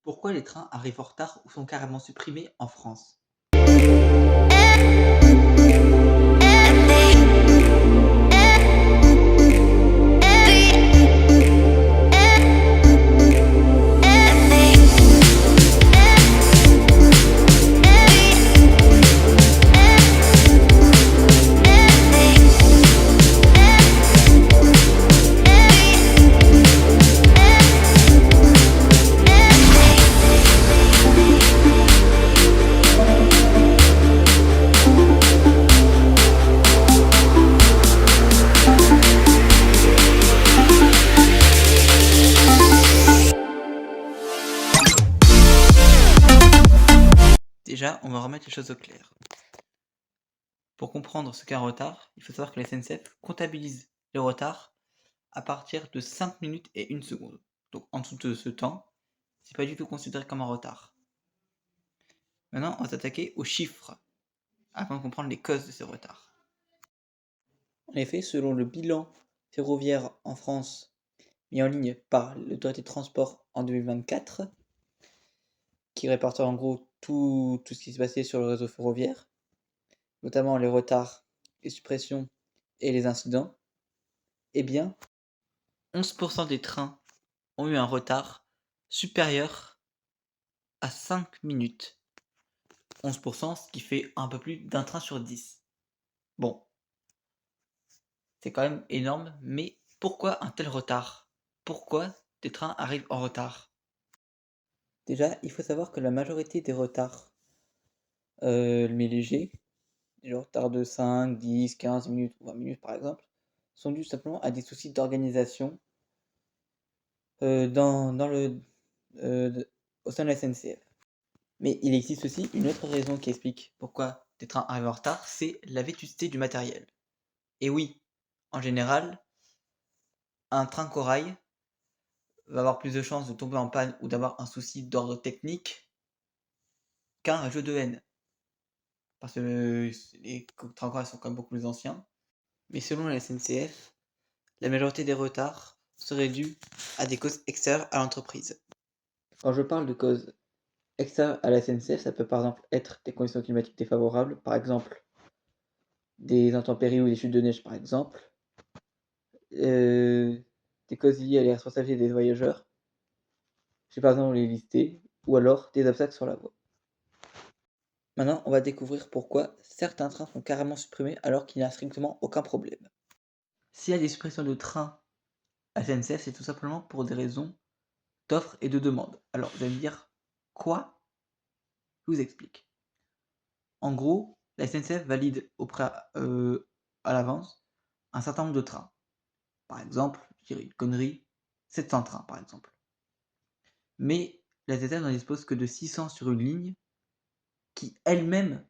Pourquoi les trains arrivent en retard ou sont carrément supprimés en France? Déjà, on va remettre les choses au clair. Pour comprendre ce qu'est un retard, il faut savoir que la SNCF comptabilise les retards à partir de 5 minutes et 1 seconde. Donc en dessous de ce temps, c'est pas du tout considéré comme un retard. Maintenant, on va s'attaquer aux chiffres afin de comprendre les causes de ces retards. En effet, selon le bilan ferroviaire en France mis en ligne par l'autorité de transport en 2024, qui répertorie en gros tout ce qui s'est passé sur le réseau ferroviaire, notamment les retards, les suppressions et les incidents, eh bien, 11% des trains ont eu un retard supérieur à 5 minutes. 11%, ce qui fait un peu plus d'un train sur 10. Bon, c'est quand même énorme, mais pourquoi un tel retard? Pourquoi des trains arrivent en retard? Déjà, il faut savoir que la majorité des retards, mais légers, genre retard de 5, 10, 15 minutes ou 20 minutes par exemple, sont dus simplement à des soucis d'organisation au sein de la SNCF. Mais il existe aussi une autre raison qui explique pourquoi des trains arrivent en retard, c'est la vétusté du matériel. Et oui, en général, un train corail va avoir plus de chances de tomber en panne ou d'avoir un souci d'ordre technique qu'un jeu de haine. Parce que les trains corail sont quand même beaucoup plus anciens. Mais selon la SNCF, la majorité des retards seraient dus à des causes extérieures à l'entreprise. Quand je parle de causes extérieures à la SNCF, ça peut par exemple être des conditions climatiques défavorables, par exemple des intempéries ou des chutes de neige par exemple, des causes liées à l'irresponsabilité des voyageurs, je vais par exemple les lister, ou alors des obstacles sur la voie. Maintenant, on va découvrir pourquoi certains trains sont carrément supprimés alors qu'il n'y a strictement aucun problème. S'il y a des suppressions de trains à SNCF, c'est tout simplement pour des raisons d'offre et de demande. Alors, vous allez me dire, quoi? Je vous explique. En gros, la SNCF valide à l'avance un certain nombre de trains. Par exemple, je dirais une connerie, 700 trains par exemple. Mais la SNCF n'en dispose que de 600 sur une ligne qui elle-même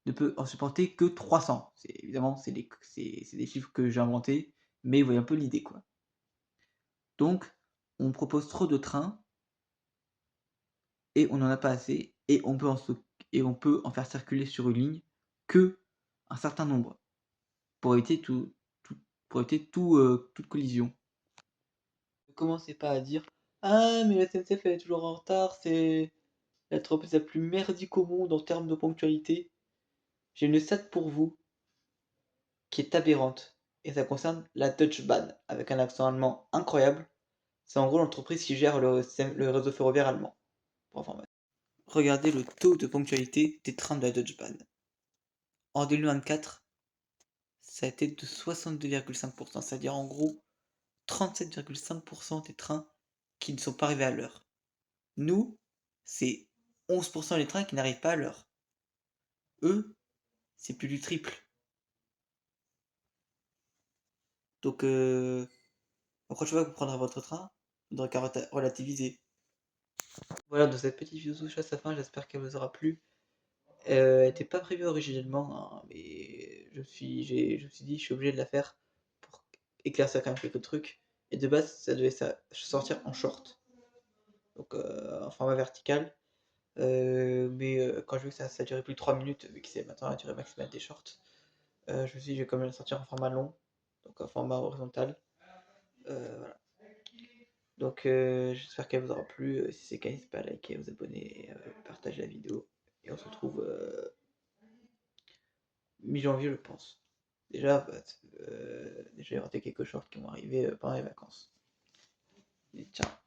ne peut en supporter que 300. Évidemment, c'est des chiffres que j'ai inventés, mais vous voyez un peu l'idée quoi. Donc, on propose trop de trains et on n'en a pas assez et on peut en faire circuler sur une ligne que un certain nombre pour éviter toute collision. Ne commencez pas à dire: «Ah mais la SNCF elle est toujours en retard, c'est l'entreprise la plus merdique au monde en termes de ponctualité». J'ai une stat pour vous qui est aberrante et ça concerne la Deutsche Bahn avec un accent allemand incroyable. C'est en gros l'entreprise qui gère le réseau ferroviaire allemand, pour information. Regardez le taux de ponctualité des trains de la Deutsche Bahn. En 2024, ça a été de 62,5%, c'est-à-dire en gros 37,5% des trains qui ne sont pas arrivés à l'heure. Nous, c'est 11% des trains qui n'arrivent pas à l'heure. Eux, c'est plus du triple. Donc, la prochaine fois que vous prendrez votre train, vous n'aurez qu'à relativiser. Voilà, dans cette petite vidéo touche à sa fin, j'espère qu'elle vous aura plu. Elle n'était pas prévue originellement, hein, mais je me suis dit, je suis obligé de la faire pour éclaircir quand même quelques trucs. Et de base, ça devait sortir en short, donc en format vertical. Mais quand j'ai vu que ça durait plus de 3 minutes, vu que c'est maintenant la durée maximale des shorts, je me suis dit, je vais quand même le sortir en format long, donc en format horizontal. Voilà. Donc j'espère qu'elle vous aura plu. Si c'est le cas, n'hésitez pas à liker, à vous abonner, partager la vidéo. Et on se retrouve mi-janvier, je pense. Déjà, déjà, il y aura quelques shorts qui vont arriver pendant les vacances. Et ciao.